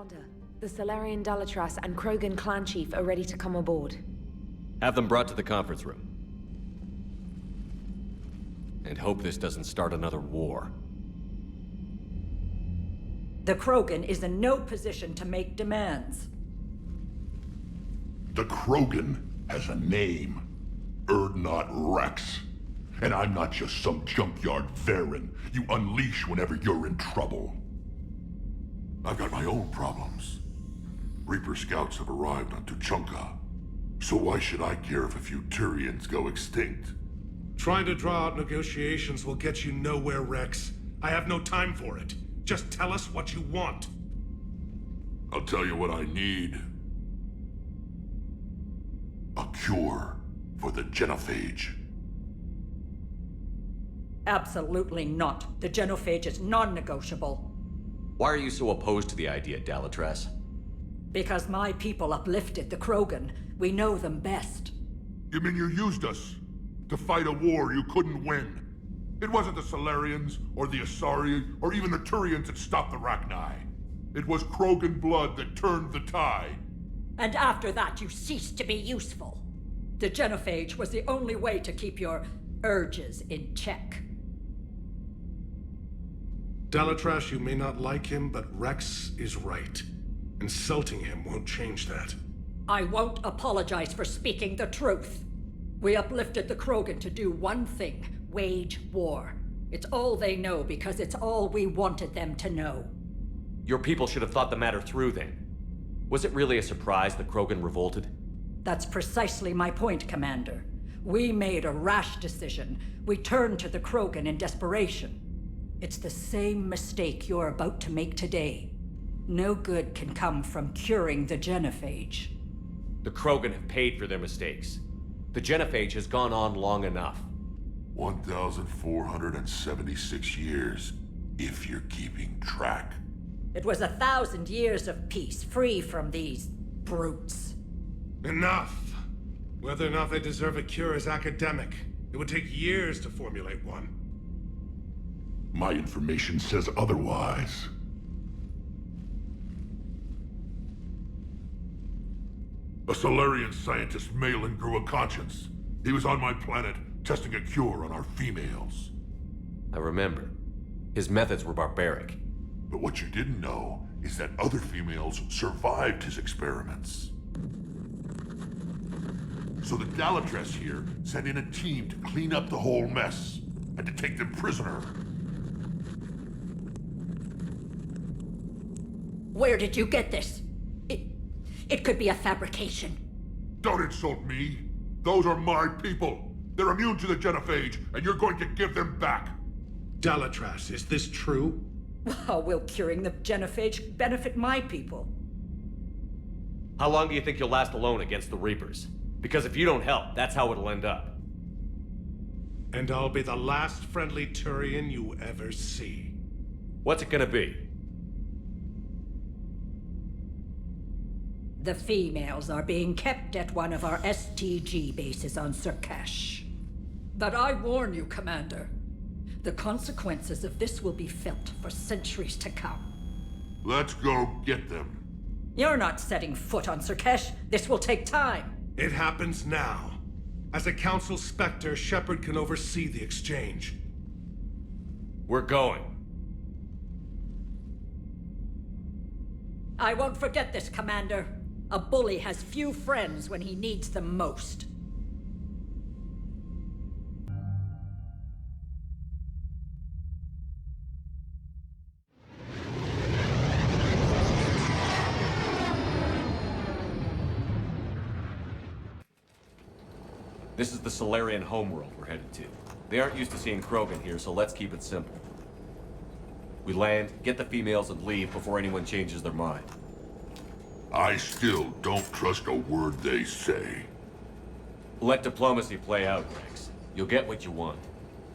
Commander, the Salarian Dalatras and Krogan clan chief are ready to come aboard. Have them brought to the conference room. And hope this doesn't start another war. The Krogan is in no position to make demands. The Krogan has a name. Urdnot Rex. And I'm not just some junkyard Varen you unleash whenever you're in trouble. I've got my own problems. Reaper scouts have arrived on Tuchanka. So why should I care if a few turians go extinct? Trying to draw out negotiations will get you nowhere, Rex. I have no time for it. Just tell us what you want. I'll tell you what I need. A cure for the genophage. Absolutely not. The genophage is non-negotiable. Why are you so opposed to the idea, Dalatras? Because my people uplifted the Krogan. We know them best. You mean you used us to fight a war you couldn't win? It wasn't the Salarians, or the Asari, or even the Turians that stopped the Rachni. It was Krogan blood that turned the tide. And after that, you ceased to be useful. The genophage was the only way to keep your urges in check. Dalatras, you may not like him, but Rex is right. Insulting him won't change that. I won't apologize for speaking the truth. We uplifted the Krogan to do one thing: wage war. It's all they know because it's all we wanted them to know. Your people should have thought the matter through then. Was it really a surprise the Krogan revolted? That's precisely my point, Commander. We made a rash decision. We turned to the Krogan in desperation. It's the same mistake you're about to make today. No good can come from curing the genophage. The Krogan have paid for their mistakes. The genophage has gone on long enough. 1,476 years, if you're keeping track. It was 1,000 years of peace, free from these brutes. Enough! Whether or not they deserve a cure is academic. It would take years to formulate one. My information says otherwise. A Salarian scientist Malin grew a conscience. He was on my planet, testing a cure on our females. I remember. His methods were barbaric. But what you didn't know is that other females survived his experiments. So the Dalatras here sent in a team to clean up the whole mess, and to take them prisoner. Where did you get this? It could be a fabrication. Don't insult me. Those are my people. They're immune to the genophage, and you're going to give them back. Dalatras, is this true? How will curing the genophage benefit my people? How long do you think you'll last alone against the Reapers? Because if you don't help, that's how it'll end up. And I'll be the last friendly Turian you ever see. What's it gonna be? The females are being kept at one of our STG bases on Surkash. But I warn you, Commander. The consequences of this will be felt for centuries to come. Let's go get them. You're not setting foot on Surkash. This will take time. It happens now. As a Council Spectre, Shepard can oversee the exchange. We're going. I won't forget this, Commander. A bully has few friends when he needs them most. This is the Salarian homeworld we're headed to. They aren't used to seeing Krogan here, so let's keep it simple. We land, get the females, and leave before anyone changes their mind. I still don't trust a word they say. Let diplomacy play out, Rex. You'll get what you want.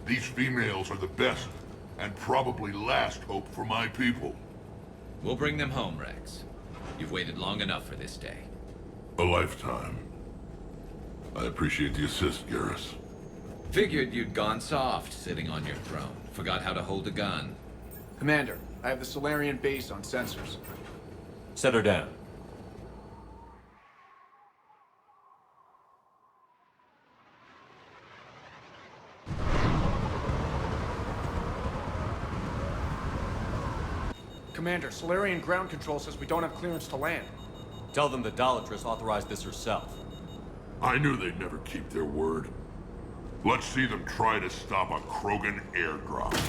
These females are the best, and probably last hope for my people. We'll bring them home, Rex. You've waited long enough for this day. A lifetime. I appreciate the assist, Garrus. Figured you'd gone soft sitting on your throne. Forgot how to hold a gun. Commander, I have the Salarian base on sensors. Set her down. Commander, Salarian ground control says we don't have clearance to land. Tell them the Dolatress authorized this herself. I knew they'd never keep their word. Let's see them try to stop a Krogan airdrop.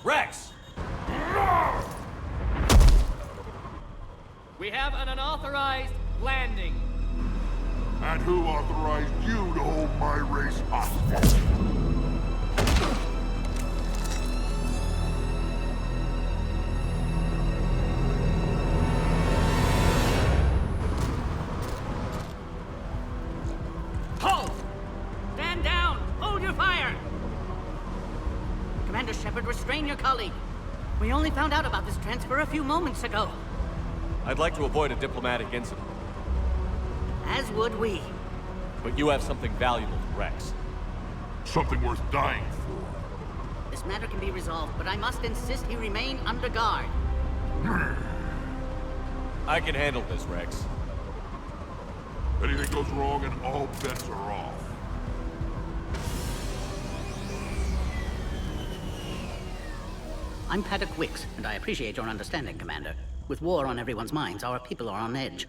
Rex! We have an unauthorized landing. And who authorized you to hold my race hostage? Halt! Stand down! Hold your fire! Commander Shepard, restrain your colleague. We only found out about this transfer a few moments ago. I'd like to avoid a diplomatic incident, As would we. but you have something valuable to Rex. Something worth dying for. This matter can be resolved, but I must insist he remain under guard. I can handle this, Rex. Anything goes wrong and all bets are off. I'm Paddock Wicks, and I appreciate your understanding, Commander. With war on everyone's minds, our people are on edge.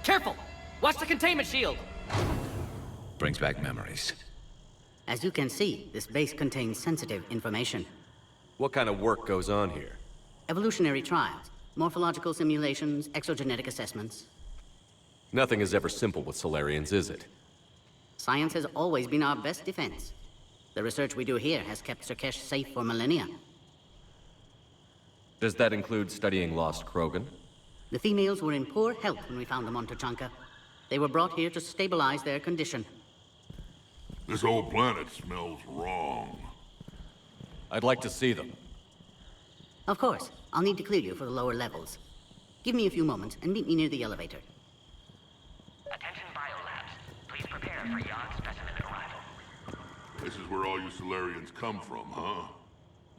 Careful! Watch the containment shield! Brings back memories. As you can see, this base contains sensitive information. What kind of work goes on here? Evolutionary trials, morphological simulations, exogenetic assessments. Nothing is ever simple with Salarians, is it? Science has always been our best defense. The research we do here has kept Surkesh safe for millennia. Does that include studying lost Krogan? The females were in poor health when we found them on Tuchanka. They were brought here to stabilize their condition. This whole planet smells wrong. I'd like to see them. Of course, I'll need to clear you for the lower levels. Give me a few moments and meet me near the elevator. Attention biolabs. Please prepare for yon specimen arrival. This is where all you Salarians come from, huh?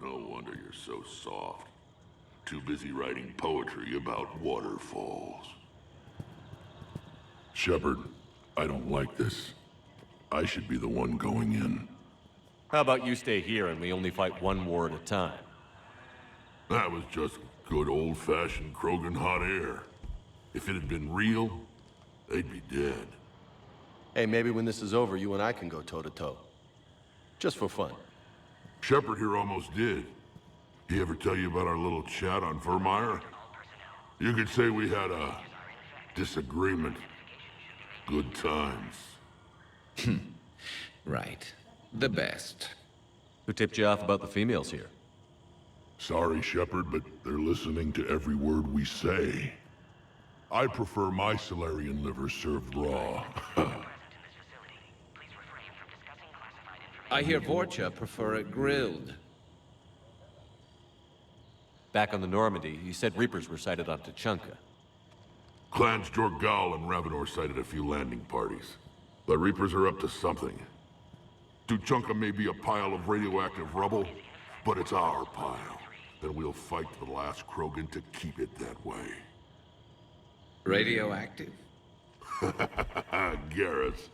No wonder you're so soft. Too busy writing poetry about waterfalls. Shepard, I don't like this. I should be the one going in. How about you stay here and we only fight one war at a time? That was just good old-fashioned Krogan hot air. If it had been real, they'd be dead. Hey, maybe when this is over, you and I can go toe-to-toe. Just for fun. Shepard here almost did. He ever tell you about our little chat on Vermeer? You could say we had a disagreement. Good times. Right. The best. Who tipped you off about the females here? Sorry, Shepard, but they're listening to every word we say. I prefer my Salarian liver served raw. I hear Vorcha prefer it grilled. Back on the Normandy, you said Reapers were sighted on Tuchanka. Clans Jorgal and Ravenor sighted a few landing parties. The Reapers are up to something. Tuchanka may be a pile of radioactive rubble, but it's our pile. And we'll fight to the last Krogan to keep it that way. Radioactive? Garrus.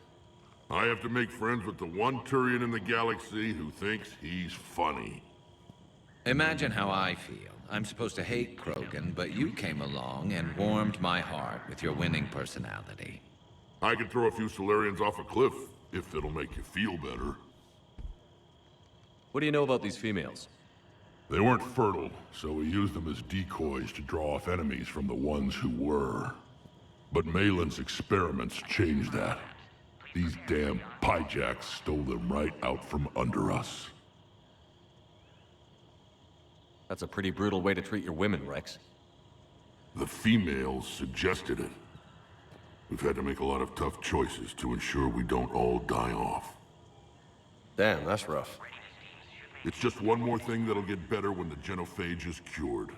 I have to make friends with the one Turian in the galaxy who thinks he's funny. Imagine how I feel. I'm supposed to hate Krogan, but you came along and warmed my heart with your winning personality. I could throw a few Salarians off a cliff, if it'll make you feel better. What do you know about these females? They weren't fertile, so we used them as decoys to draw off enemies from the ones who were. But Malin's experiments changed that. These damn pyjacks stole them right out from under us. That's a pretty brutal way to treat your women, Rex. The females suggested it. We've had to make a lot of tough choices to ensure we don't all die off. Damn, that's rough. It's just one more thing that'll get better when the genophage is cured.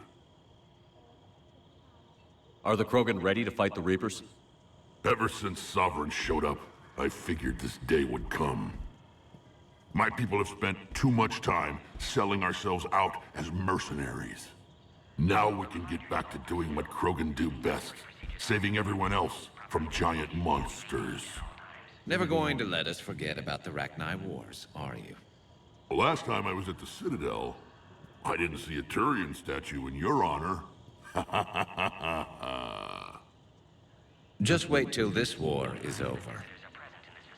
Are the Krogan ready to fight the Reapers? Ever since Sovereign showed up, I figured this day would come. My people have spent too much time selling ourselves out as mercenaries. Now we can get back to doing what Krogan do best, saving everyone else from giant monsters. Never going to let us forget about the Rachni Wars, are you? The last time I was at the Citadel, I didn't see a Turian statue in your honor. Just wait till this war is over.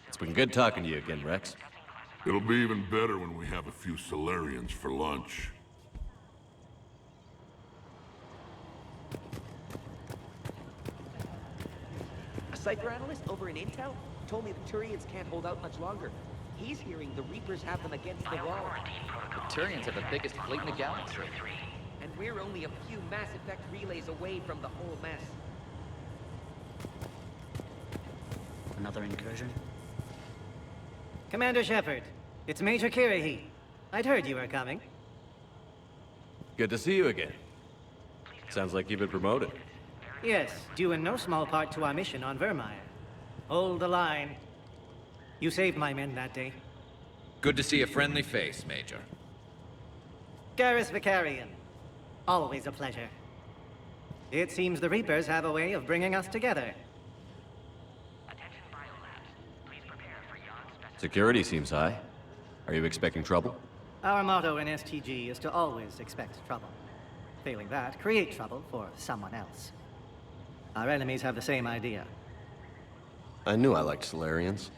It's been good talking to you again, Rex. It'll be even better when we have a few salarians for lunch. A cipher analyst over in Intel told me the Turians can't hold out much longer. He's hearing the Reapers have them against the wall. The Turians have the biggest fleet in the galaxy. And we're only a few Mass Effect relays away from the whole mess. Another incursion? Commander Shepard, it's Major Kirahi. I'd heard you were coming. Good to see you again. Sounds like you've been promoted. Yes, due in no small part to our mission on Vermeer. Hold the line. You saved my men that day. Good to see a friendly face, Major. Garrus Vicarian. Always a pleasure. It seems the Reapers have a way of bringing us together. Security seems high. Are you expecting trouble? Our motto in STG is to always expect trouble. Failing that, create trouble for someone else. Our enemies have the same idea. I knew I liked Salarians.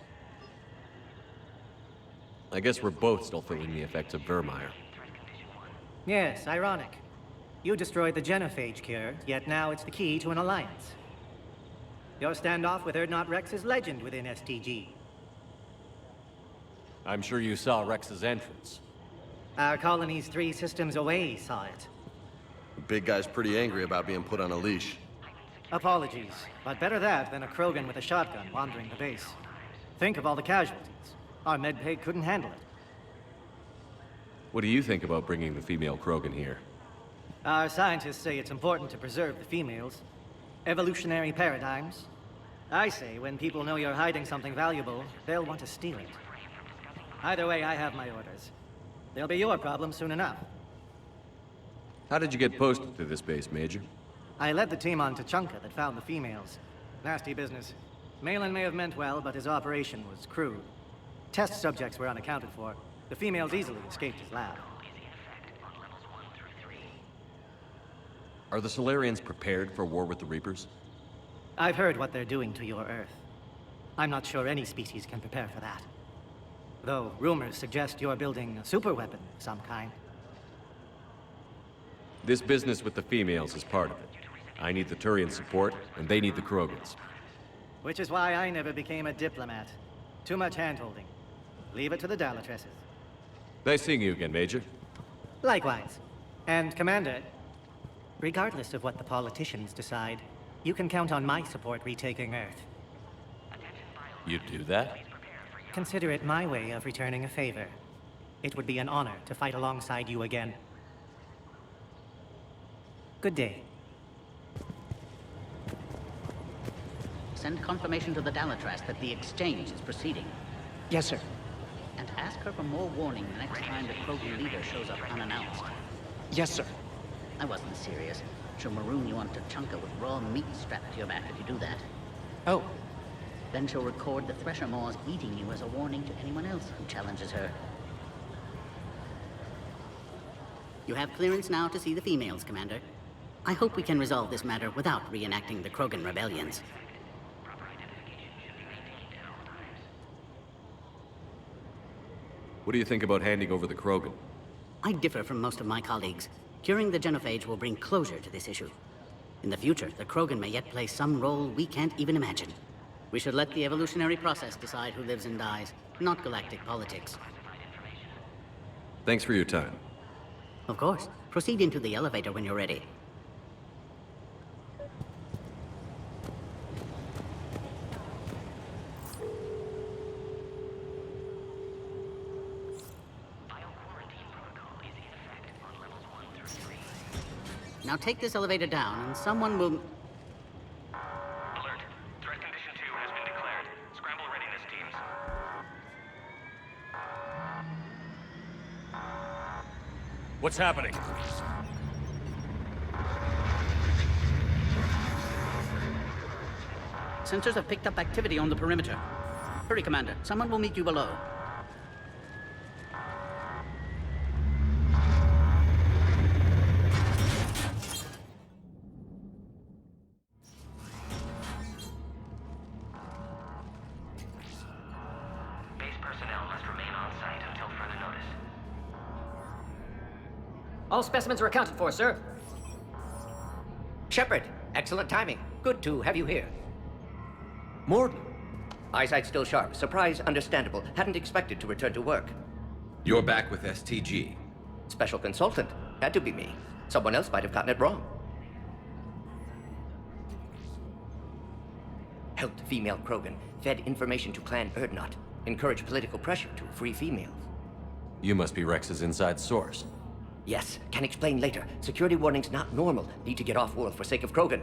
I guess we're both still feeling the effects of Vermeer. Yes, ironic. You destroyed the genophage cure, yet now it's the key to an alliance. Your standoff with Urdnot Rex is legend within STG. I'm sure you saw Rex's entrance. Our colonies 3 systems away saw it. The big guy's pretty angry about being put on a leash. Apologies, but better that than a Krogan with a shotgun wandering the base. Think of all the casualties. Our medbay couldn't handle it. What do you think about bringing the female Krogan here? Our scientists say it's important to preserve the females. Evolutionary paradigms. I say when people know you're hiding something valuable, they'll want to steal it. Either way, I have my orders. They'll be your problem soon enough. How did you get posted to this base, Major? I led the team on Tachanka that found the females. Nasty business. Malin may have meant well, but his operation was crude. Test subjects were unaccounted for. The females easily escaped his lab. Are the Salarians prepared for war with the Reapers? I've heard what they're doing to your Earth. I'm not sure any species can prepare for that. Though rumors suggest you're building a superweapon of some kind. This business with the females is part of it. I need the Turian support, and they need the Krogans. Which is why I never became a diplomat. Too much hand-holding. Leave it to the Dalatresses. Nice seeing you again, Major. Likewise. And Commander, regardless of what the politicians decide, you can count on my support retaking Earth. You'd do that? Consider it my way of returning a favor. It would be an honor to fight alongside you again. Good day. Send confirmation to the Dalatras that the exchange is proceeding. Yes, sir. And ask her for more warning the next time the Krogan leader shows up unannounced. Yes, sir. I wasn't serious. She'll maroon you on Tachanka with raw meat strapped to your back if you do that. Oh. Then she'll record the Thresher Maws eating you as a warning to anyone else who challenges her. You have clearance now to see the females, Commander. I hope we can resolve this matter without reenacting the Krogan rebellions. What do you think about handing over the Krogan? I differ from most of my colleagues. Curing the genophage will bring closure to this issue. In the future, the Krogan may yet play some role we can't even imagine. We should let the evolutionary process decide who lives and dies, not galactic politics. Thanks for your time. Of course. Proceed into the elevator when you're ready. Now take this elevator down, and someone will... Alert. Threat condition 2 has been declared. Scramble readiness teams. What's happening? Sensors have picked up activity on the perimeter. Hurry, Commander. Someone will meet you below. Base personnel must remain on site until further notice. All specimens are accounted for, sir. Shepard, excellent timing. Good to have you here. Morden. Eyesight still sharp. Surprise understandable. Hadn't expected to return to work. You're back with STG. Special consultant. Had to be me. Someone else might have gotten it wrong. Helped female Krogan. Fed information to Clan Erdnot. Encouraged political pressure to free females. You must be Rex's inside source. Yes, can explain later. Security warnings not normal. Need to get off-world for sake of Krogan.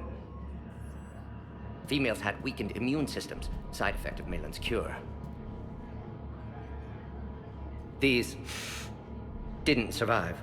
Females had weakened immune systems. Side effect of Malin's cure. These didn't survive.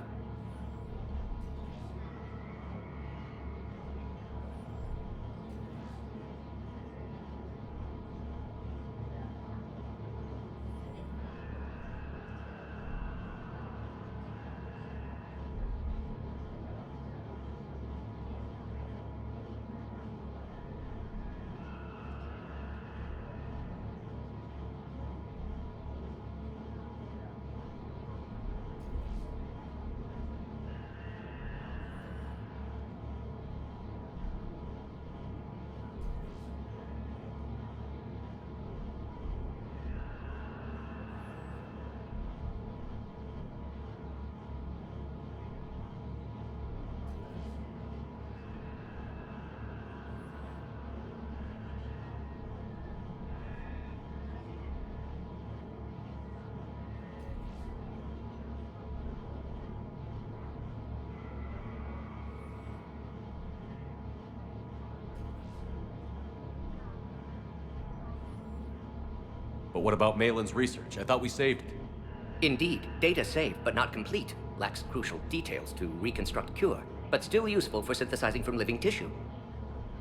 But what about Malin's research? I thought we saved it. Indeed, data saved, but not complete. Lacks crucial details to reconstruct cure, but still useful for synthesizing from living tissue.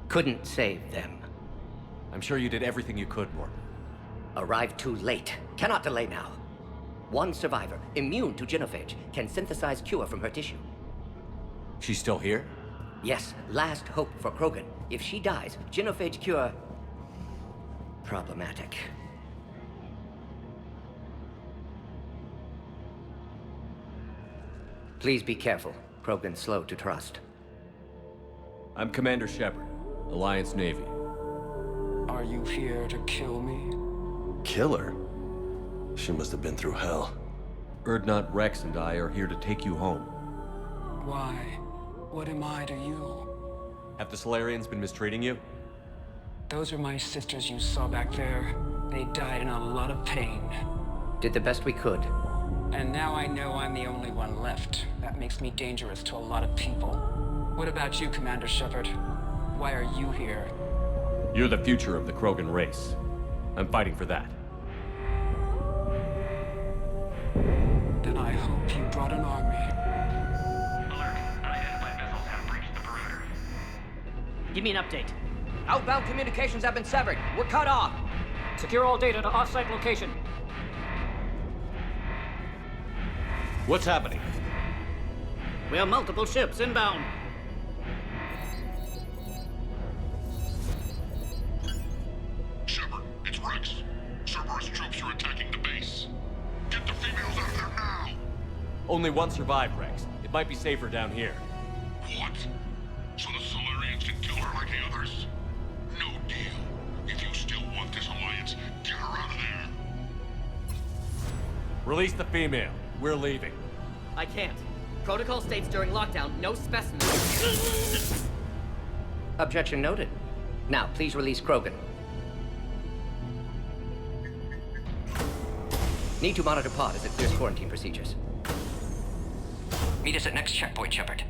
Couldn't save them. I'm sure you did everything you could, Morden. Arrived too late. Cannot delay now. One survivor, immune to genophage, can synthesize cure from her tissue. She's still here? Yes, last hope for Krogan. If she dies, genophage cure... problematic. Please be careful. Krogan's slow to trust. I'm Commander Shepard, Alliance Navy. Are you here to kill me? Kill her? She must have been through hell. Erdnot, Rex, and I are here to take you home. Why? What am I to you? Have the Salarians been mistreating you? Those are my sisters you saw back there. They died in a lot of pain. Did the best we could. And now I know I'm the only one left. That makes me dangerous to a lot of people. What about you, Commander Shepard? Why are you here? You're the future of the Krogan race. I'm fighting for that. Then I hope you brought an army. Alert. Unidentified vessels have breached the perimeter. Give me an update. Outbound communications have been severed. We're cut off. Secure all data to off-site location. What's happening? We have multiple ships inbound. Shepard, it's Rex. Cerberus troops are attacking the base. Get the females out of there now! Only one survived, Rex. It might be safer down here. What? So the Salarians can kill her like the others? No deal. If you still want this alliance, get her out of there. Release the female. We're leaving. I can't. Protocol states during lockdown, no specimens. Objection noted. Now, please release Krogan. Need to monitor pod as it clears quarantine procedures. Meet us at next checkpoint, Shepard.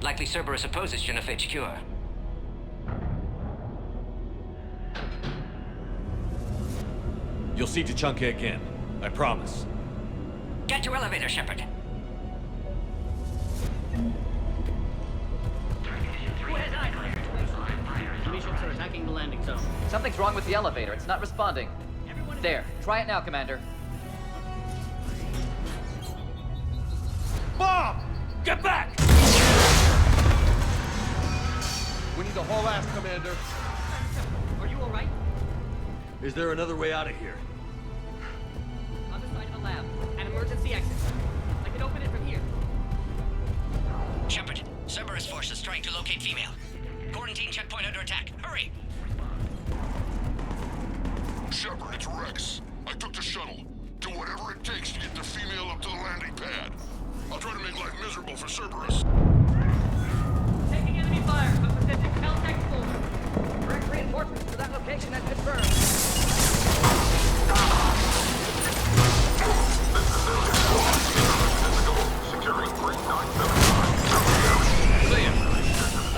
Likely Cerberus opposes genophage cure. You'll see Tachanka again. I promise. Get to elevator, Shepard. checking the landing zone. Something's wrong with the elevator. It's not responding. There. Try it now, Commander. Bob! Get back! We need to haul ass, Commander. Are you alright? Is there another way out of here? On the side of the lab. An emergency exit. I can open it from here. Shepard, Cerberus forces trying to locate female. Quarantine checkpoint under attack. Hurry! Shepard, it's Rex. I took the shuttle. Do whatever it takes to get the female up to the landing pad. I'll try to make life miserable for Cerberus. Taking enemy fire. Up position. Caltech full. Direct reinforcements to that location has confirmed. Securing 3979. Clear.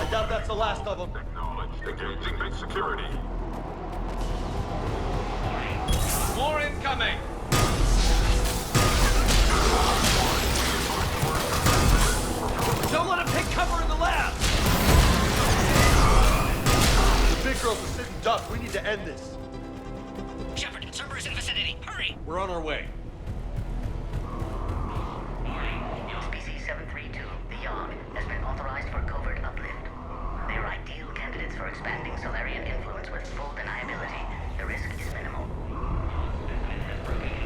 I doubt that's the last of them. Acknowledged. Engaging base security. More incoming! Don't let him take cover in the lab! The big girls are sitting ducks. We need to end this. Shepard, Cerberus in vicinity. Hurry! We're on our way. Species 732, the Yog, has been authorized for covert uplift. They are ideal candidates for expanding Salarian influence with full deniability. The risk is minimal.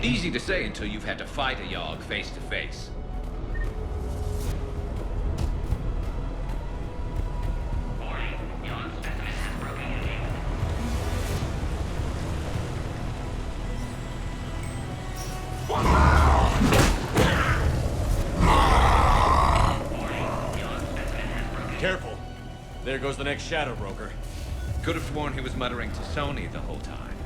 Easy to say until you've had to fight a Yog face to face. Careful. There goes the next shadow broker. Could have sworn he was muttering to Sony the whole time.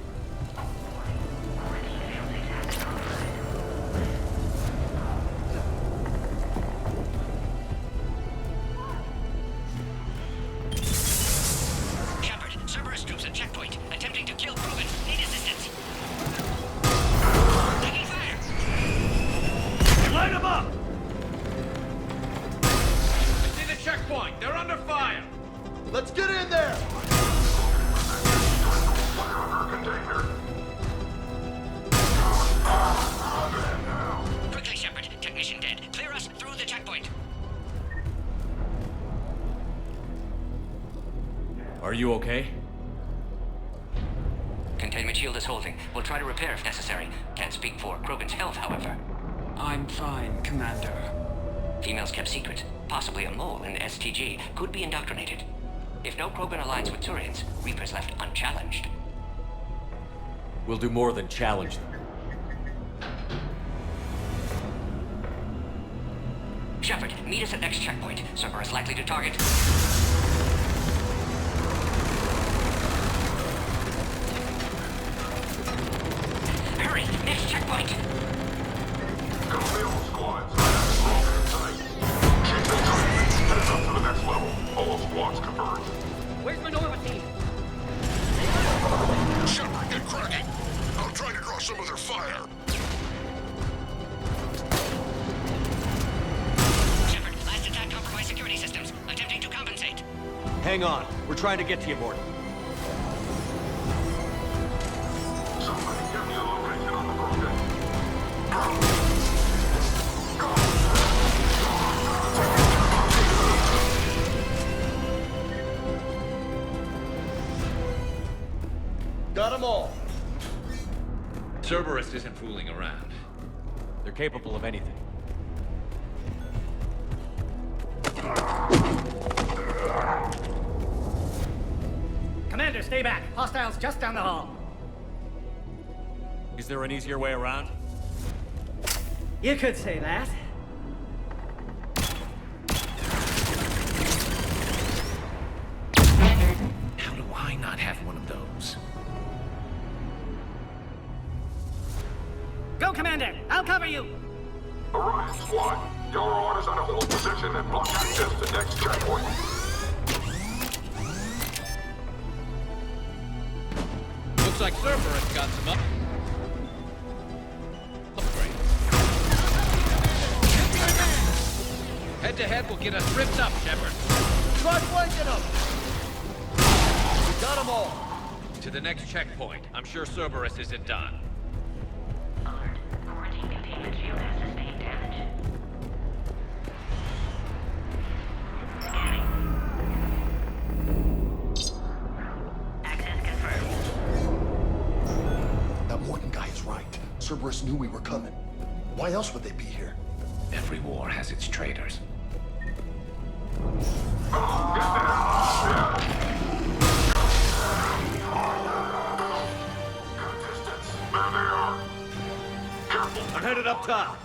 Shepard, Cerberus troops at checkpoint. Attempting to kill Krogan. Need assistance. Taking fire! Light them up! I see the checkpoint. They're under fire. Let's get in there! Quickly, Shepard. Technician dead. Clear us through the checkpoint. Are you okay? Containment shield is holding. We'll try to repair if necessary. Can't speak for Krogan's health, however. I'm fine, Commander. Females kept secret. Possibly a mole in STG. Could be indoctrinated. If no Krogan aligns with Turians, Reaper's left unchallenged. We'll do more than challenge them. Shepard, meet us at next checkpoint. Cerberus likely to target. Hurry! Next checkpoint! Field squads. Keep them training. Head up to the next level. All squads converge. Where's Minerva team? Shepard, get cracking. I'm trying to draw some of their fire. Shepard, last attack compromised security systems. Attempting to compensate. Hang on. We're trying to get to you, Morty. Somebody give me a location on the Prothean. Got them all. Cerberus isn't fooling around. They're capable of anything. Commander, stay back. Hostiles just down the hall. Is there an easier way around? You could say that. How do I not have one of those? Go, Commander! I'll cover you! Orion squad, your orders are to hold position and block access to next checkpoint. Looks like Cerberus got some upgrades. Head to head will get us ripped up, Shepard. Try flanking them! Got them all! To the next checkpoint. I'm sure Cerberus isn't done. Alert. Quarantine containment shield has sustained damage. Scanning. Access confirmed. That Morton guy is right. Cerberus knew we were coming. Why else would they be here? Every war has its traitors. I'm headed up top.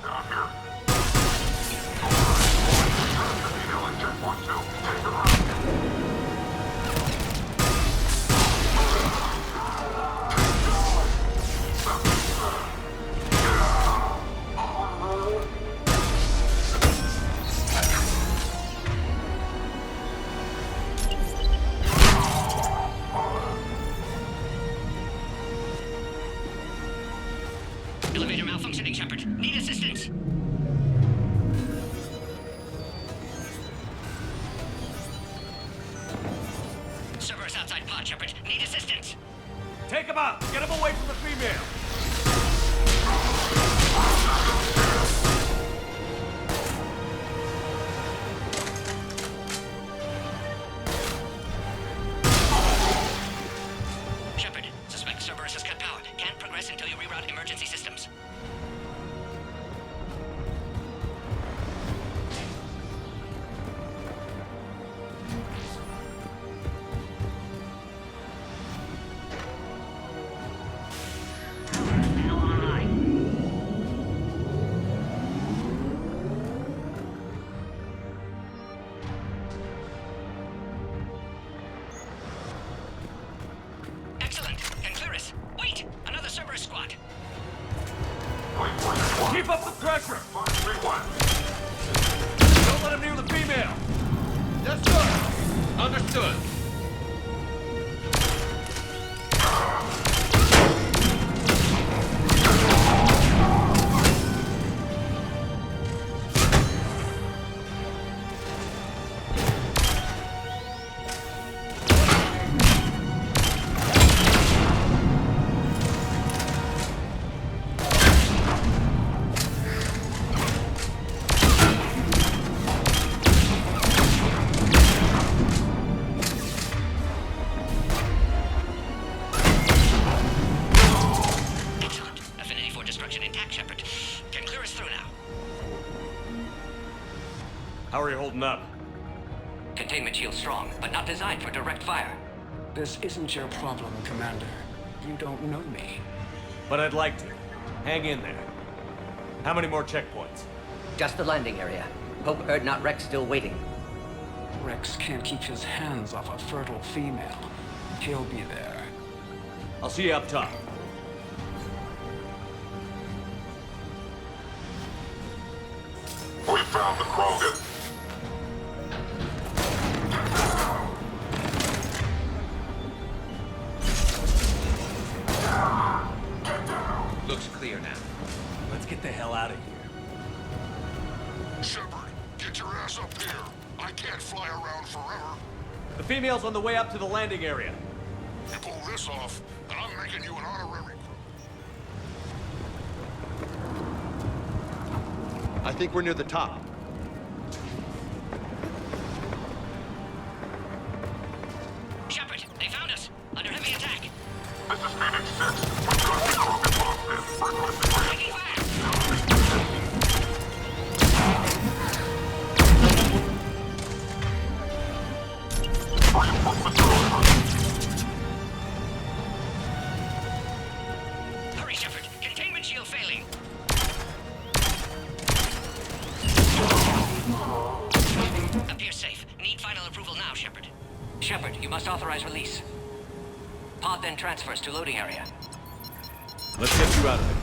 Elevator malfunctioning, Shepard. Need assistance. Cerberus outside pod, Shepard. Need assistance. Take him out! Get him away from the female! Shepard, suspect Cerberus has cut power. Can't progress until you reroute emergency systems. Excellent. Can clear us. Wait! Another Cerberus squad. Keep up the pressure! Don't let him near the female! Yes, sir! Understood. Excellent. Affinity for destruction intact, Shepard. Can clear us through now. How are you holding up? Containment shield strong, but not designed for direct fire. This isn't your problem, Commander. You don't know me. But I'd like to. Hang in there. How many more checkpoints? Just the landing area. Hope not Rex still waiting. Rex can't keep his hands off a fertile female. He'll be there. I'll see you up top. We found the Krogan. Looks clear now. Let's get the hell out of here. Shepard, get your ass up here. I can't fly around forever. The female's on the way up to the landing area. You pull this off, and I'm making you an honorary. I think we're near the top. Shepard, they found us. Under heavy attack. This is Phoenix 6. We've got the Krogan locked in. Taking fire. Hurry, Shepard. Containment shield failing. Appears safe. Need final approval now, Shepard. Shepard, you must authorize release. Pod then transfers to loading area. Let's get you out of there.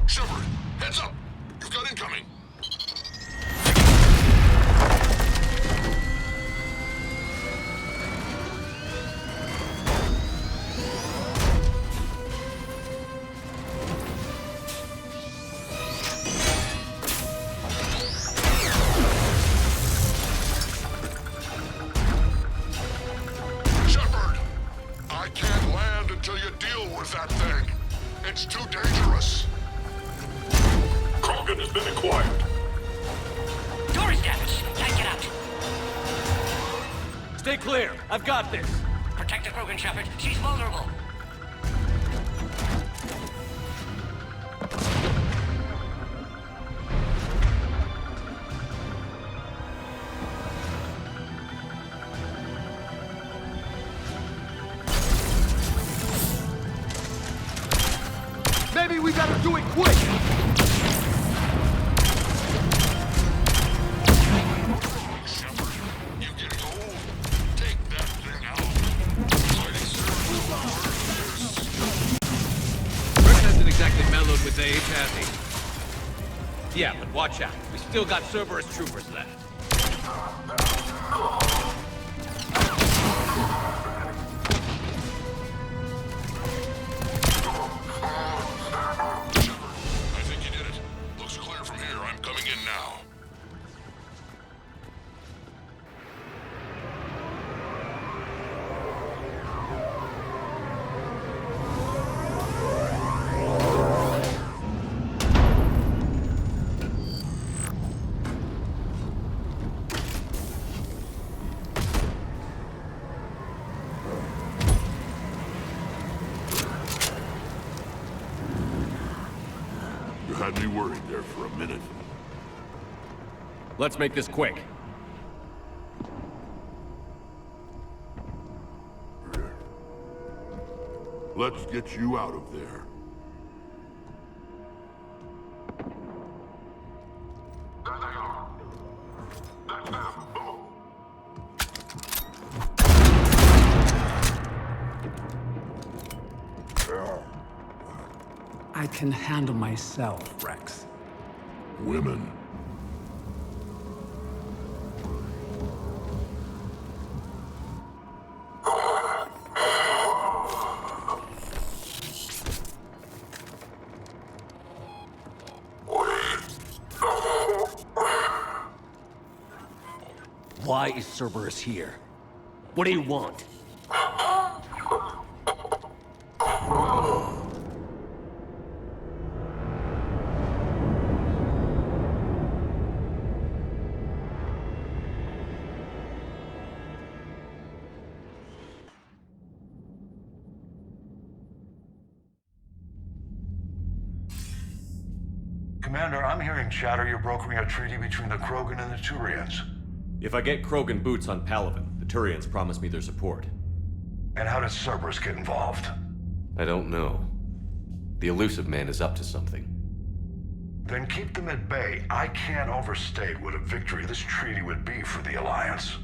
Shepard, heads up. You've got incoming. It's too dangerous. Krogan has been acquired. Door is damaged. Can't get out. Stay clear. I've got this. Protect the Krogan, Shepard. She's vulnerable. Maybe we better do it quick! Shepard, you getting old? Take that thing out. Fighting Cerberus. Rex hasn't exactly mellowed with age, has he? Yeah, but watch out. We still got Cerberus troopers left. I think you did it. Looks clear from here. I'm coming in now. You had me worried there for a minute. Let's make this quick. Let's get you out of there. I can handle myself, Rex. Women. Why is Cerberus here? What do you want? Commander, I'm hearing chatter you're brokering a treaty between the Krogan and the Turians. If I get Krogan boots on Palaven, the Turians promise me their support. And how does Cerberus get involved? I don't know. The elusive man is up to something. Then keep them at bay. I can't overstate what a victory this treaty would be for the Alliance.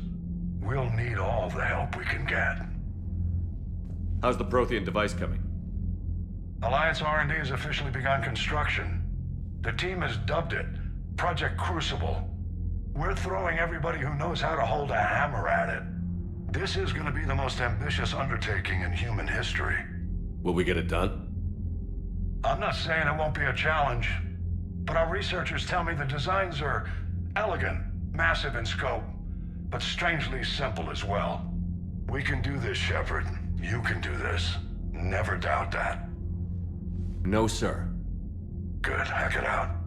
We'll need all the help we can get. How's the Prothean device coming? Alliance R&D has officially begun construction. The team has dubbed it Project Crucible. We're throwing everybody who knows how to hold a hammer at it. This is going to be the most ambitious undertaking in human history. Will we get it done? I'm not saying it won't be a challenge, but our researchers tell me the designs are elegant, massive in scope, but strangely simple as well. We can do this, Shepard. You can do this. Never doubt that. No, sir. Good. Hack it out.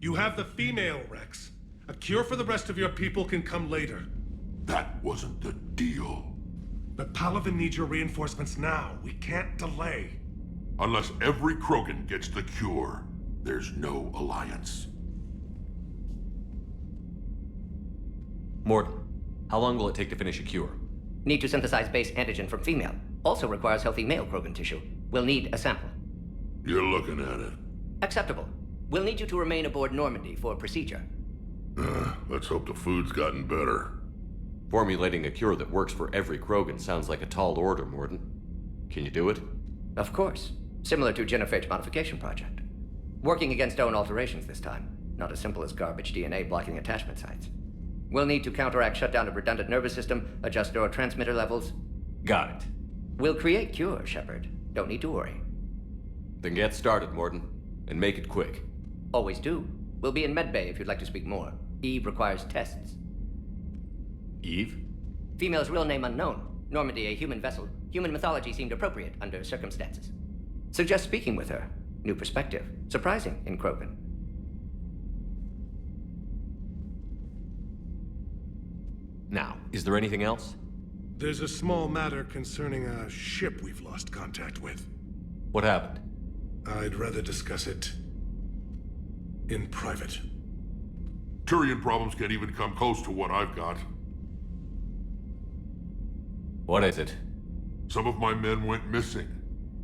You have the female, Rex. A cure for the rest of your people can come later. That wasn't the deal. But Palaven needs your reinforcements now. We can't delay. Unless every Krogan gets the cure, there's no alliance. Morton, How long will it take to finish a cure? Need to synthesize base antigen from female. Also requires healthy male krogan tissue. We'll need a sample. You're looking at it. Acceptable. We'll need you to remain aboard Normandy for procedure. Let's hope the food's gotten better. Formulating a cure that works for every krogan sounds like a tall order, Morden. Can you do it? Of course. Similar to genophage modification project. Working against own alterations this time. Not as simple as garbage DNA blocking attachment sites. We'll need to counteract shutdown of redundant nervous system, adjust neurotransmitter levels. Got it. We'll create cure, Shepard. Don't need to worry. Then get started, Morden. And make it quick. Always do. We'll be in medbay if you'd like to speak more. Eve requires tests. Eve? Female's real name unknown. Normandy, a human vessel. Human mythology seemed appropriate under circumstances. Suggest speaking with her. New perspective. Surprising in Krogan. Now, is there anything else? There's a small matter concerning a ship we've lost contact with. What happened? I'd rather discuss it in private. Turian problems can't even come close to what I've got. What is it? Some of my men went missing.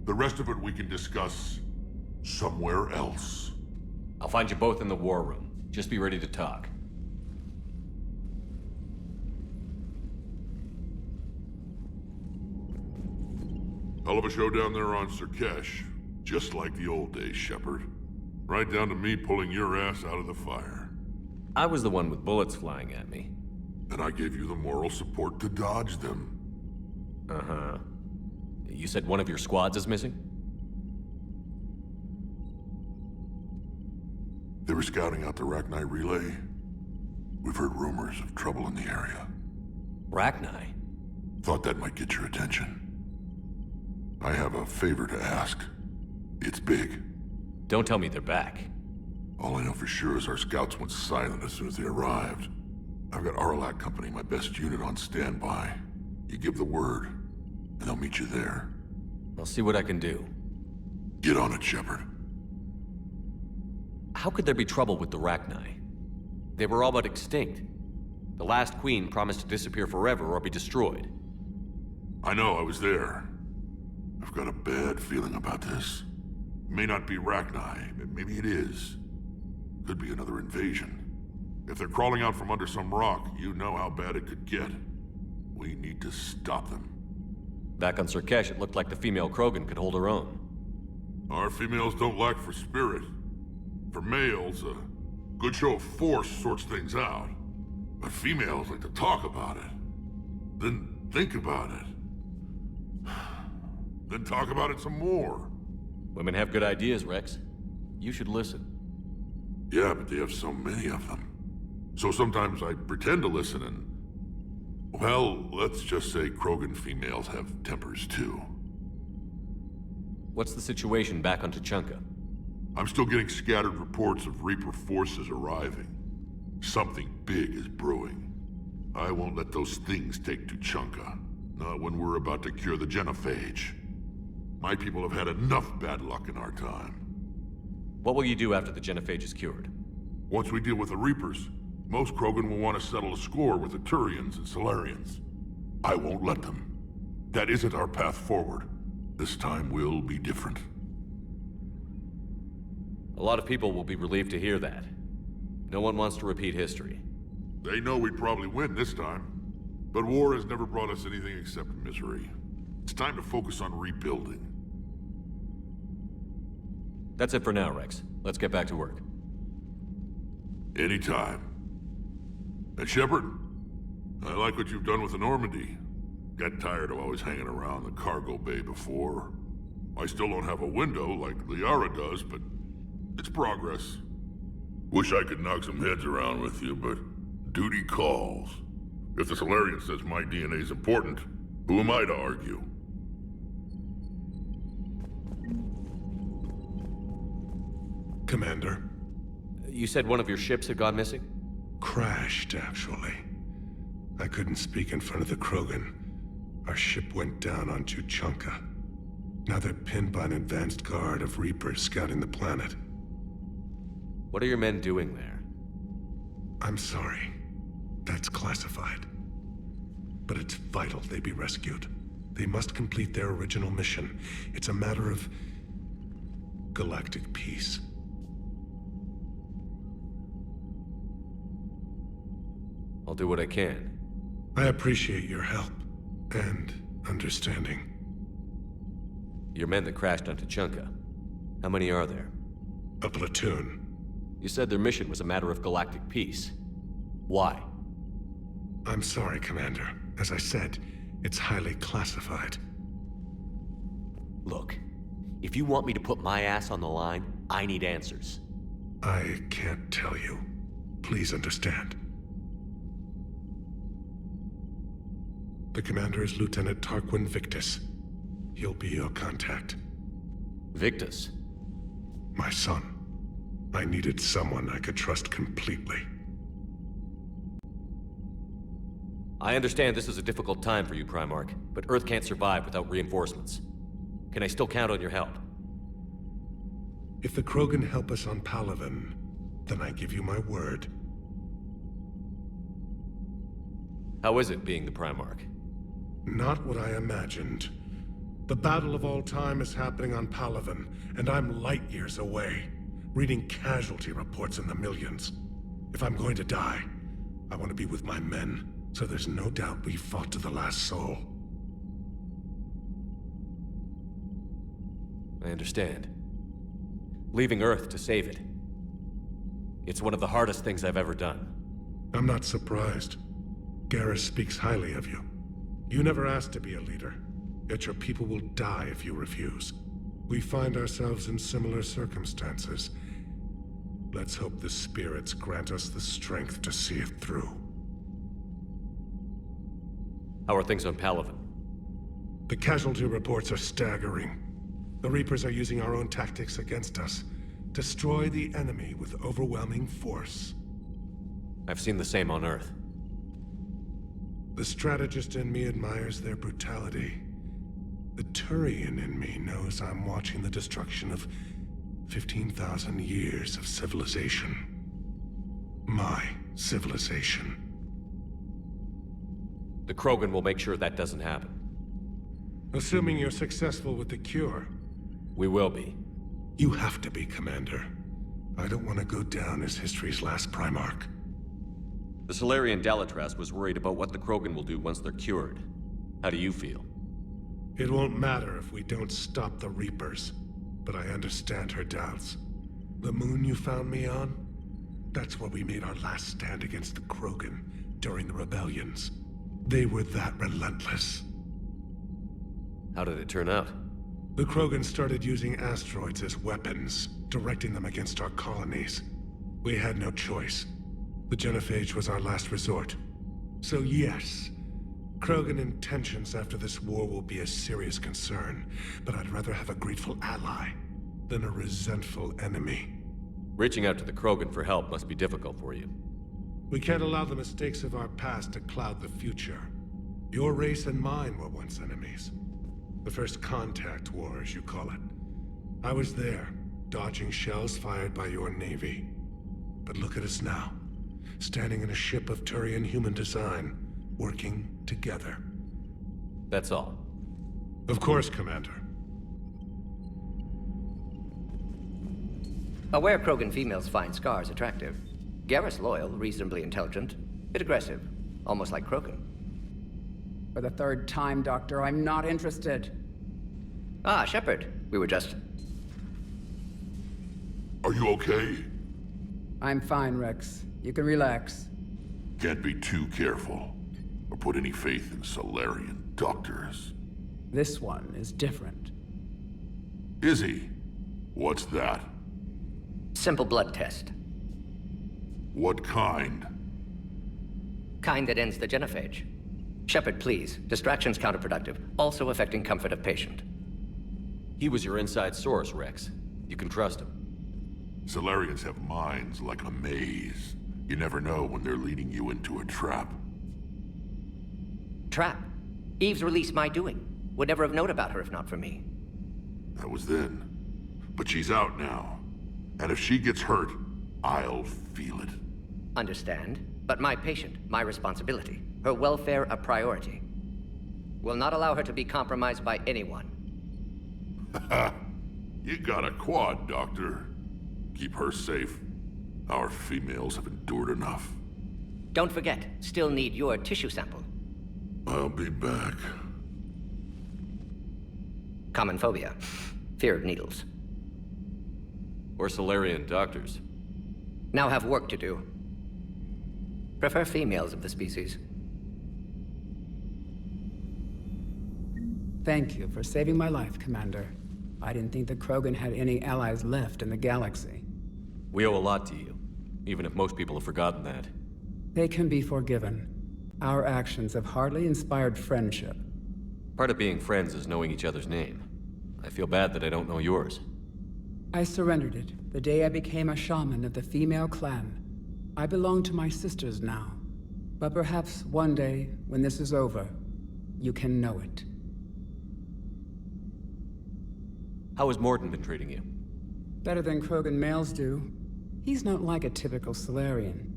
The rest of it we can discuss somewhere else. I'll find you both in the war room. Just be ready to talk. Hell of a show down there on Serkesh. Just like the old days, Shepard. Right down to me pulling your ass out of the fire. I was the one with bullets flying at me. And I gave you the moral support to dodge them. Uh-huh. You said one of your squads is missing? They were scouting out the Rachni relay. We've heard rumors of trouble in the area. Rachni? Thought that might get your attention. I have a favor to ask. It's big. Don't tell me they're back. All I know for sure is our scouts went silent as soon as they arrived. I've got Arlac Company, my best unit, on standby. You give the word, and I'll meet you there. I'll see what I can do. Get on it, Shepard. How could there be trouble with the Rachni? They were all but extinct. The last queen promised to disappear forever or be destroyed. I know, I was there. I've got a bad feeling about this. It may not be Rachni, but maybe it is. Could be another invasion. If they're crawling out from under some rock, you know how bad it could get. We need to stop them. Back on Serkesh, it looked like the female Krogan could hold her own. Our females don't lack for spirit. For males, a good show of force sorts things out. But females like to talk about it. Then think about it. Then talk about it some more. Women have good ideas, Rex. You should listen. Yeah, but they have so many of them. So sometimes I pretend to listen and... Well, let's just say Krogan females have tempers too. What's the situation back on Tuchanka? I'm still getting scattered reports of Reaper forces arriving. Something big is brewing. I won't let those things take Tuchanka. Not when we're about to cure the genophage. My people have had enough bad luck in our time. What will you do after the genophage is cured? Once we deal with the Reapers, most Krogan will want to settle a score with the Turians and Salarians. I won't let them. That isn't our path forward. This time will be different. A lot of people will be relieved to hear that. No one wants to repeat history. They know we'd probably win this time. But war has never brought us anything except misery. It's time to focus on rebuilding. That's it for now, Rex. Let's get back to work. Anytime. And Shepard, I like what you've done with the Normandy. Got tired of always hanging around the cargo bay before. I still don't have a window like Liara does, but it's progress. Wish I could knock some heads around with you, but duty calls. If the Salarian says my DNA's important, who am I to argue? Commander. You said one of your ships had gone missing? Crashed, actually. I couldn't speak in front of the Krogan. Our ship went down on Tuchanka. Now they're pinned by an advanced guard of Reapers scouting the planet. What are your men doing there? I'm sorry. That's classified. but it's vital they be rescued. They must complete their original mission. It's a matter of galactic peace. I'll do what I can. I appreciate your help and understanding. Your men that crashed on Tuchanka. How many are there? A platoon. You said their mission was a matter of galactic peace. Why? I'm sorry, Commander. As I said, it's highly classified. Look, if you want me to put my ass on the line, I need answers. I can't tell you. Please understand. The commander is Lieutenant Tarquin Victus. He'll be your contact. Victus? My son. I needed someone I could trust completely. I understand this is a difficult time for you, Primarch, but Earth can't survive without reinforcements. Can I still count on your help? If the Krogan help us on Palaven, then I give you my word. How is it being the Primarch? Not what I imagined. The battle of all time is happening on Palaven, and I'm light years away, reading casualty reports in the millions. If I'm going to die, I want to be with my men, so there's no doubt we fought to the last soul. I understand. Leaving Earth to save it. It's one of the hardest things I've ever done. I'm not surprised. Garrus speaks highly of you. You never asked to be a leader, yet your people will die if you refuse. We find ourselves in similar circumstances. Let's hope the spirits grant us the strength to see it through. How are things on Palaven? The casualty reports are staggering. The Reapers are using our own tactics against us. Destroy the enemy with overwhelming force. I've seen the same on Earth. The strategist in me admires their brutality. The Turian in me knows I'm watching the destruction of 15,000 years of civilization. My civilization. The Krogan will make sure that doesn't happen. Assuming you're successful with the cure. We will be. You have to be, Commander. I don't want to go down as history's last Primarch. The Salarian Dalatras was worried about what the Krogan will do once they're cured. How do you feel? It won't matter if we don't stop the Reapers, but I understand her doubts. The moon you found me on? That's where we made our last stand against the Krogan during the rebellions. They were that relentless. How did it turn out? The Krogan started using asteroids as weapons, directing them against our colonies. We had no choice. The genophage was our last resort. So yes, Krogan intentions after this war will be a serious concern, but I'd rather have a grateful ally than a resentful enemy. Reaching out to the Krogan for help must be difficult for you. We can't allow the mistakes of our past to cloud the future. Your race and mine were once enemies. The first contact war, as you call it. I was there, dodging shells fired by your navy. But look at us now. Standing in a ship of Turian human design, working together. That's all. Of course, Commander. Aware Krogan females find scars attractive. Garrus loyal, reasonably intelligent, bit aggressive, almost like Krogan. For the third time, Doctor, I'm not interested. Ah, Shepard. We were just... Are you okay? I'm fine, Rex. You can relax. Can't be too careful, or put any faith in Salarian doctors. This one is different. Is he? What's that? Simple blood test. What kind? Kind that ends the genophage. Shepard, please. Distraction's counterproductive, also affecting comfort of patient. He was your inside source, Rex. You can trust him. Salarians have minds like a maze. You never know when they're leading you into a trap. Trap? Eve's release my doing. Would never have known about her if not for me. That was then. But she's out now. And if she gets hurt, I'll feel it. Understand. But my patient, my responsibility. Her welfare a priority. We'll not allow her to be compromised by anyone. You got a quad, Doctor. Keep her safe. Our females have endured enough. Don't forget, still need your tissue sample. I'll be back. Common phobia. Fear of needles. Or Salarian doctors. Now have work to do. Prefer females of the species. Thank you for saving my life, Commander. I didn't think the Krogan had any allies left in the galaxy. We owe a lot to you, even if most people have forgotten that. They can be forgiven. Our actions have hardly inspired friendship. Part of being friends is knowing each other's name. I feel bad that I don't know yours. I surrendered it the day I became a shaman of the female clan. I belong to my sisters now. But perhaps one day, when this is over, you can know it. How has Morden been treating you? Better than Krogan males do. He's not like a typical Salarian.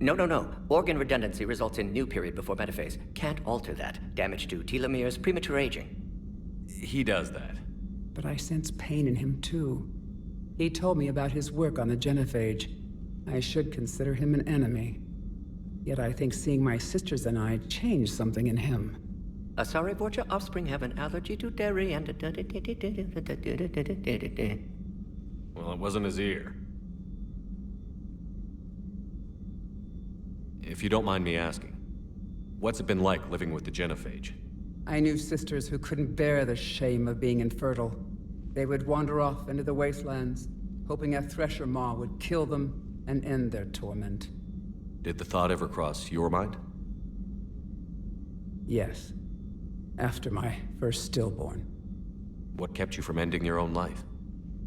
No. Organ redundancy results in new period before metaphase. Can't alter that. Damage to telomeres, premature aging. He does that. But I sense pain in him too. He told me about his work on the genophage. I should consider him an enemy. Yet I think seeing my sisters and I changed something in him. Sorry, Borgia offspring have an allergy to dairy and... Well, it wasn't his ear. If you don't mind me asking, what's it been like living with the genophage? I knew sisters who couldn't bear the shame of being infertile. They would wander off into the wastelands, hoping a thresher maw would kill them and end their torment. Did the thought ever cross your mind? Yes. After my first stillborn. What kept you from ending your own life?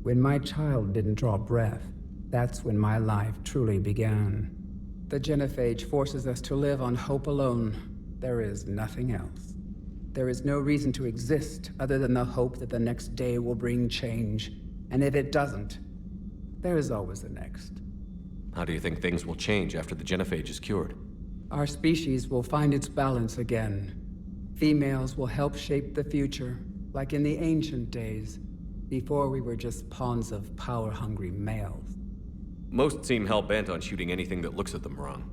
When my child didn't draw breath, that's when my life truly began. The genophage forces us to live on hope alone. There is nothing else. There is no reason to exist other than the hope that the next day will bring change. And if it doesn't, there is always the next. How do you think things will change after the genophage is cured? Our species will find its balance again. Females will help shape the future, like in the ancient days, before we were just pawns of power-hungry males. Most seem hell-bent on shooting anything that looks at them wrong.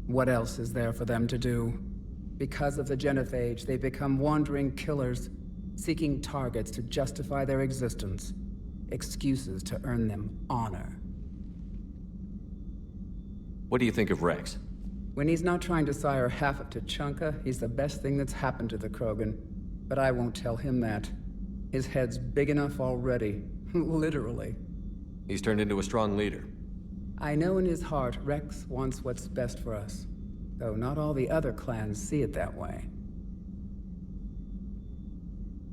What else is there for them to do? Because of the genophage, they become wandering killers, seeking targets to justify their existence, excuses to earn them honor. What do you think of Rex? When he's not trying to sire half of Tuchanka, he's the best thing that's happened to the Krogan. But I won't tell him that. His head's big enough already. Literally. He's turned into a strong leader. I know in his heart Rex wants what's best for us. Though not all the other clans see it that way.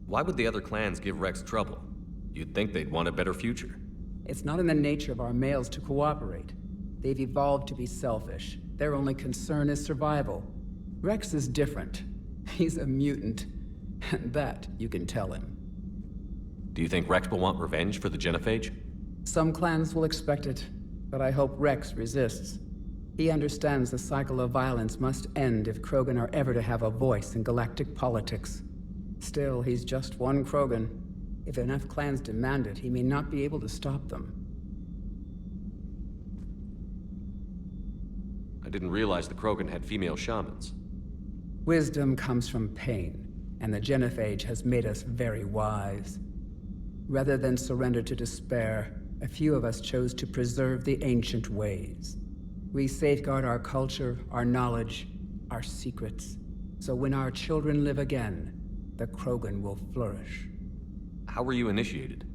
Why would the other clans give Rex trouble? You'd think they'd want a better future. It's not in the nature of our males to cooperate. They've evolved to be selfish. Their only concern is survival. Rex is different. He's a mutant. And that you can tell him. Do you think Rex will want revenge for the genophage? Some clans will expect it, but I hope Rex resists. He understands the cycle of violence must end if Krogan are ever to have a voice in galactic politics. Still, he's just one Krogan. If enough clans demand it, he may not be able to stop them. I didn't realize the Krogan had female shamans. Wisdom comes from pain, and the genophage has made us very wise. Rather than surrender to despair, a few of us chose to preserve the ancient ways. We safeguard our culture, our knowledge, our secrets. So when our children live again, the Krogan will flourish. How were you initiated?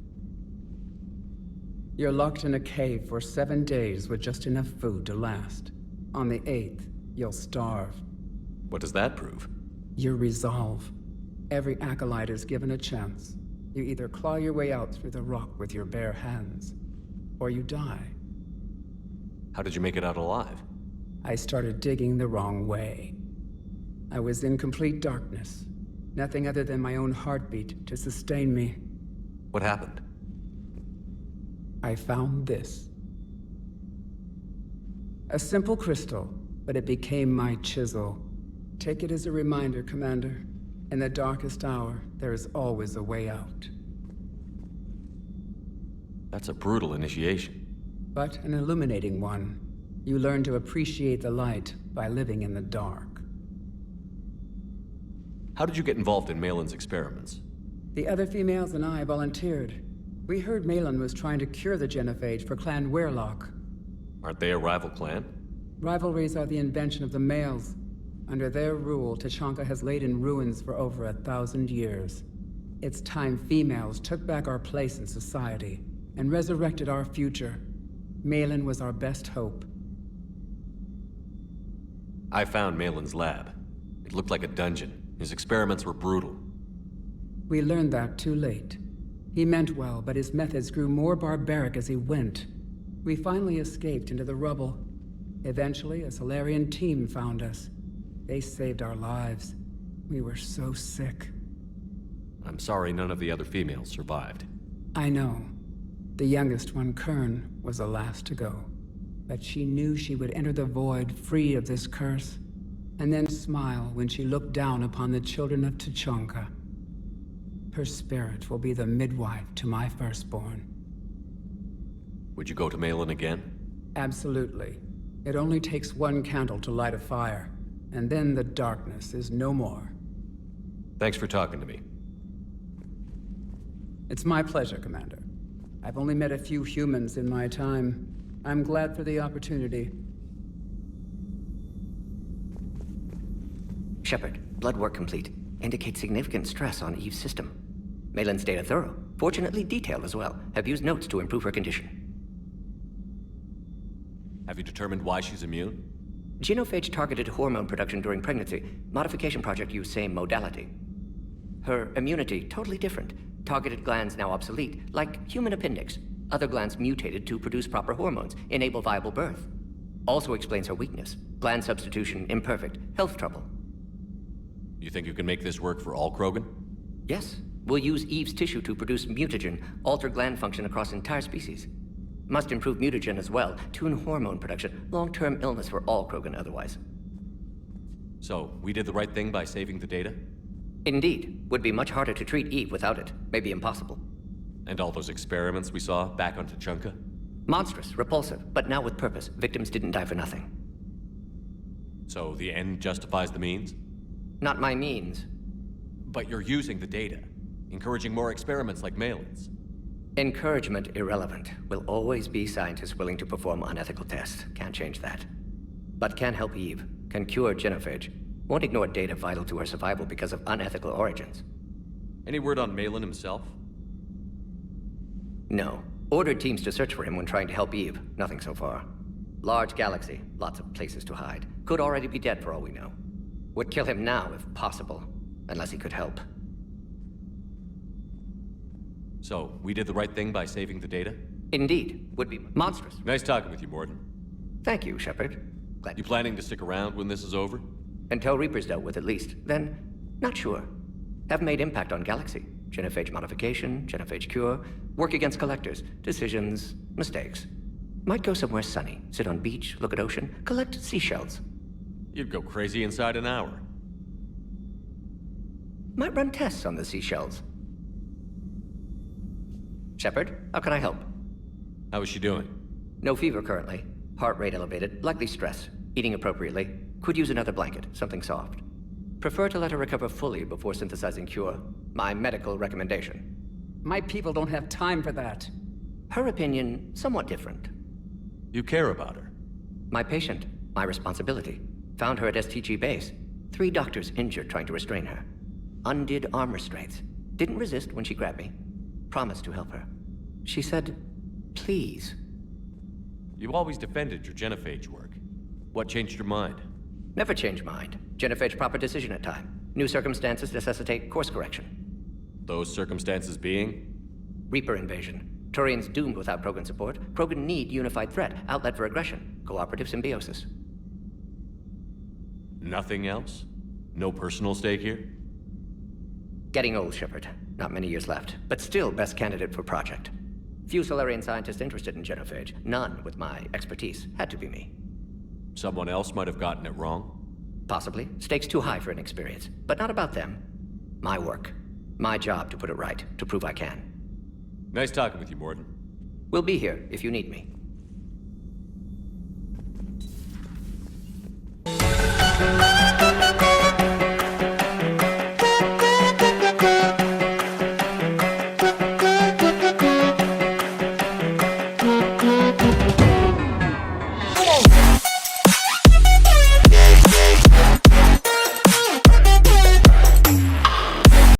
You're locked in a cave for 7 days with just enough food to last. On the 8th, you'll starve. What does that prove? Your resolve. Every acolyte is given a chance. You either claw your way out through the rock with your bare hands, or you die. How did you make it out alive? I started digging the wrong way. I was in complete darkness. Nothing other than my own heartbeat to sustain me. What happened? I found this. A simple crystal, but it became my chisel. Take it as a reminder, Commander. In the darkest hour, there is always a way out. That's a brutal initiation. But an illuminating one. You learn to appreciate the light by living in the dark. How did you get involved in Malin's experiments? The other females and I volunteered. We heard Malin was trying to cure the genophage for Clan Weirlock. Aren't they a rival clan? Rivalries are the invention of the males. Under their rule, Tuchanka has laid in ruins for over 1,000 years. It's time females took back our place in society and resurrected our future. Malin was our best hope. I found Malin's lab. It looked like a dungeon. His experiments were brutal. We learned that too late. He meant well, but his methods grew more barbaric as he went. We finally escaped into the rubble. Eventually, a Salarian team found us. They saved our lives. We were so sick. I'm sorry none of the other females survived. I know. The youngest one, Kern, was the last to go. But she knew she would enter the void free of this curse, and then smile when she looked down upon the children of Tuchanka. Her spirit will be the midwife to my firstborn. Would you go to Malin again? Absolutely. It only takes one candle to light a fire, and then the darkness is no more. Thanks for talking to me. It's my pleasure, Commander. I've only met a few humans in my time. I'm glad for the opportunity. Shepard, blood work complete. Indicates significant stress on Eve's system. Malin's data thorough, fortunately detailed as well. Have used notes to improve her condition. Have you determined why she's immune? Genophage targeted hormone production during pregnancy. Modification project used same modality. Her immunity, totally different. Targeted glands now obsolete, like human appendix. Other glands mutated to produce proper hormones, enable viable birth. Also explains her weakness. Gland substitution imperfect, health trouble. You think you can make this work for all Krogan? Yes. We'll use Eve's tissue to produce mutagen, alter gland function across entire species. Must improve mutagen as well, tune hormone production, long-term illness for all Krogan otherwise. So, we did the right thing by saving the data? Indeed. Would be much harder to treat Eve without it. Maybe impossible. And all those experiments we saw back on Tuchanka? Monstrous, repulsive, but now with purpose. Victims didn't die for nothing. So the end justifies the means? Not my means. But you're using the data, encouraging more experiments like Malin's. Encouragement irrelevant. Will always be scientists willing to perform unethical tests. Can't change that. But can help Eve. Can cure genophage. Won't ignore data vital to her survival because of unethical origins. Any word on Malin himself? No. Ordered teams to search for him when trying to help Eve. Nothing so far. Large galaxy. Lots of places to hide. Could already be dead for all we know. Would kill him now if possible. Unless he could help. So, we did the right thing by saving the data? Indeed. Would be monstrous. Nice talking with you, Morden. Thank you, Shepard. Glad you planning to stick around when this is over? Until Reaper's dealt with at least. Then, not sure. Have made impact on Galaxy. Genophage modification, genophage cure, work against collectors, decisions, mistakes. Might go somewhere sunny, sit on beach, look at ocean, collect seashells. You'd go crazy inside an hour. Might run tests on the seashells. Shepard, how can I help? How is she doing? No fever currently. Heart rate elevated, likely stress. Eating appropriately. Could use another blanket, something soft. Prefer to let her recover fully before synthesizing cure. My medical recommendation. My people don't have time for that. Her opinion, somewhat different. You care about her? My patient, my responsibility. Found her at STG base. 3 doctors injured trying to restrain her. Undid arm restraints. Didn't resist when she grabbed me. Promised to help her. She said, please. You always defended your genophage work. What changed your mind? Never change mind. Genophage proper decision at time. New circumstances necessitate course correction. Those circumstances being? Reaper invasion. Turians doomed without Krogan support. Krogan need unified threat, outlet for aggression. Cooperative symbiosis. Nothing else? No personal stake here? Getting old, Shepard. Not many years left, but still best candidate for project. Few Salarian scientists interested in genophage. None with my expertise. Had to be me. Someone else might have gotten it wrong? Possibly. Stakes too high for inexperience. But not about them. My work. My job to put it right, to prove I can. Nice talking with you, Morden. We'll be here if you need me.